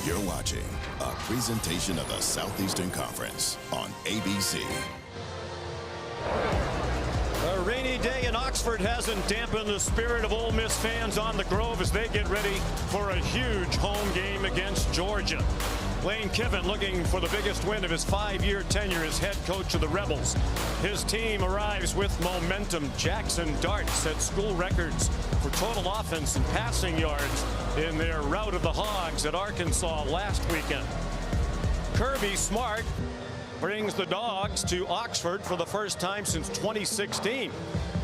You're watching a presentation of the Southeastern Conference on ABC. A rainy day in Oxford hasn't dampened the spirit of Ole Miss fans on the Grove as they get ready for a huge home game against Georgia. Lane Kiffin looking for the biggest win of his 5-year tenure as head coach of the Rebels. His team arrives with momentum. Jackson Dart set school records for total offense and passing yards in their rout of the Hogs at Arkansas last weekend. Kirby Smart brings the Dogs to Oxford for the first time since 2016.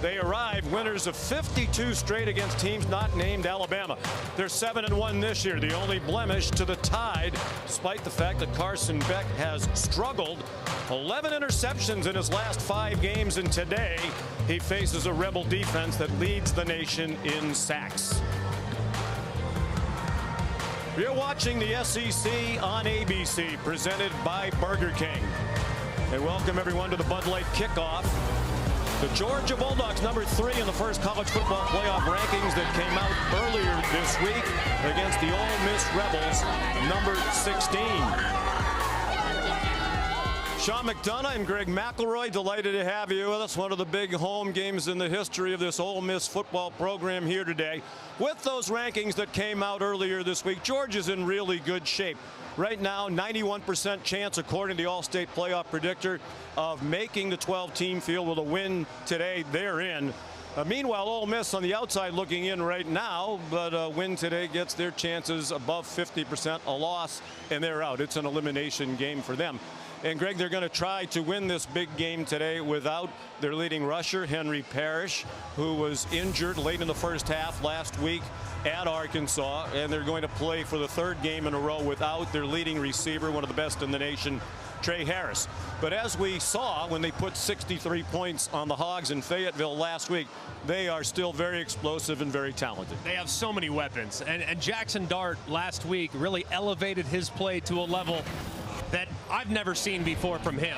They arrived winners of 52 straight against teams not named Alabama. They're 7-1 this year, the only blemish to the Tide, despite the fact that Carson Beck has struggled. 11 interceptions in his last 5 games, and today he faces a Rebel defense that leads the nation in sacks. You're watching the SEC on ABC, presented by Burger King. And welcome everyone to the Bud Light kickoff. The Georgia Bulldogs, number 3 in the first college football playoff rankings that came out earlier this week against the Ole Miss Rebels, number 16. Sean McDonough and Greg McElroy, delighted to have you with us. One of the big home games in the history of this Ole Miss football program here today. With those rankings that came out earlier this week, Georgia's in really good shape. Right now, 91% chance, according to the All-State Playoff Predictor, of making the 12-team field with a win today. They're in. Meanwhile, Ole Miss on the outside looking in right now, but a win today gets their chances above 50%. A loss, and they're out. It's an elimination game for them. And Greg, they're going to try to win this big game today without their leading rusher, Henry Parrish, who was injured late in the first half last week at Arkansas. And they're going to play for the 3rd game in a row without their leading receiver, one of the best in the nation, Trey Harris. But as we saw when they put 63 points on the Hogs in Fayetteville last week, they are still very explosive and very talented. They have so many weapons. And Jackson Dart last week really elevated his play to a level that I've never seen before from him.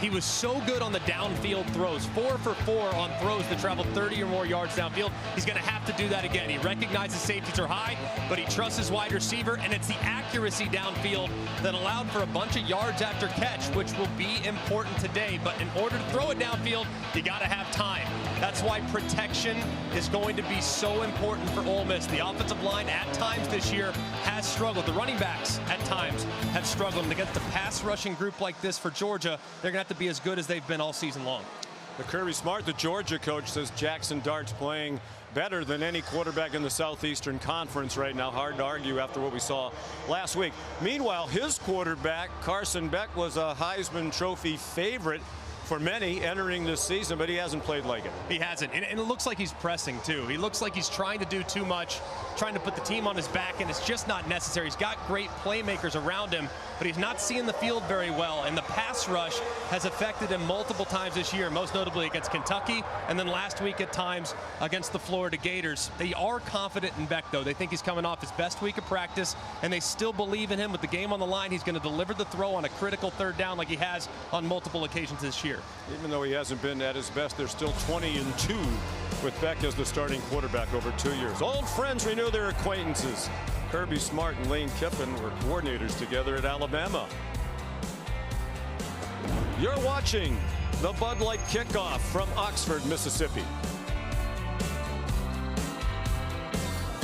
He was so good on the downfield throws, 4 for 4 on throws that traveled 30 or more yards downfield. He's going to have to do that again. He recognizes safeties are high, but he trusts his wide receiver, and it's the accuracy downfield that allowed for a bunch of yards after catch, which will be important today. But in order to throw it downfield, you got to have time. That's why protection is going to be so important for Ole Miss. The offensive line at times this year has struggled. The running backs at times have struggled. And against the pass rushing group like this for Georgia, they're going to have to be as good as they've been all season long. The Kirby Smart, the Georgia coach, says Jackson Dart's playing better than any quarterback in the Southeastern Conference right now. Hard to argue after what we saw last week. Meanwhile, his quarterback, Carson Beck, was a Heisman Trophy favorite for many entering this season, but he hasn't played like it. He hasn't, and it looks like he's pressing too. He looks like he's trying to do too much, trying to put the team on his back, and it's just not necessary. He's got great playmakers around him, but he's not seeing the field very well, and the pass rush has affected him multiple times this year, most notably against Kentucky, and then last week at times against the Florida Gators. They are confident in Beck, though. They think he's coming off his best week of practice, and they still believe in him. With the game on the line, he's going to deliver the throw on a critical 3rd down like he has on multiple occasions this year. Even though he hasn't been at his best, they're still 20-2 with Beck as the starting quarterback over 2 years. Old friends renew their acquaintances. Kirby Smart and Lane Kiffin were coordinators together at Alabama. You're watching the Bud Light kickoff from Oxford, Mississippi.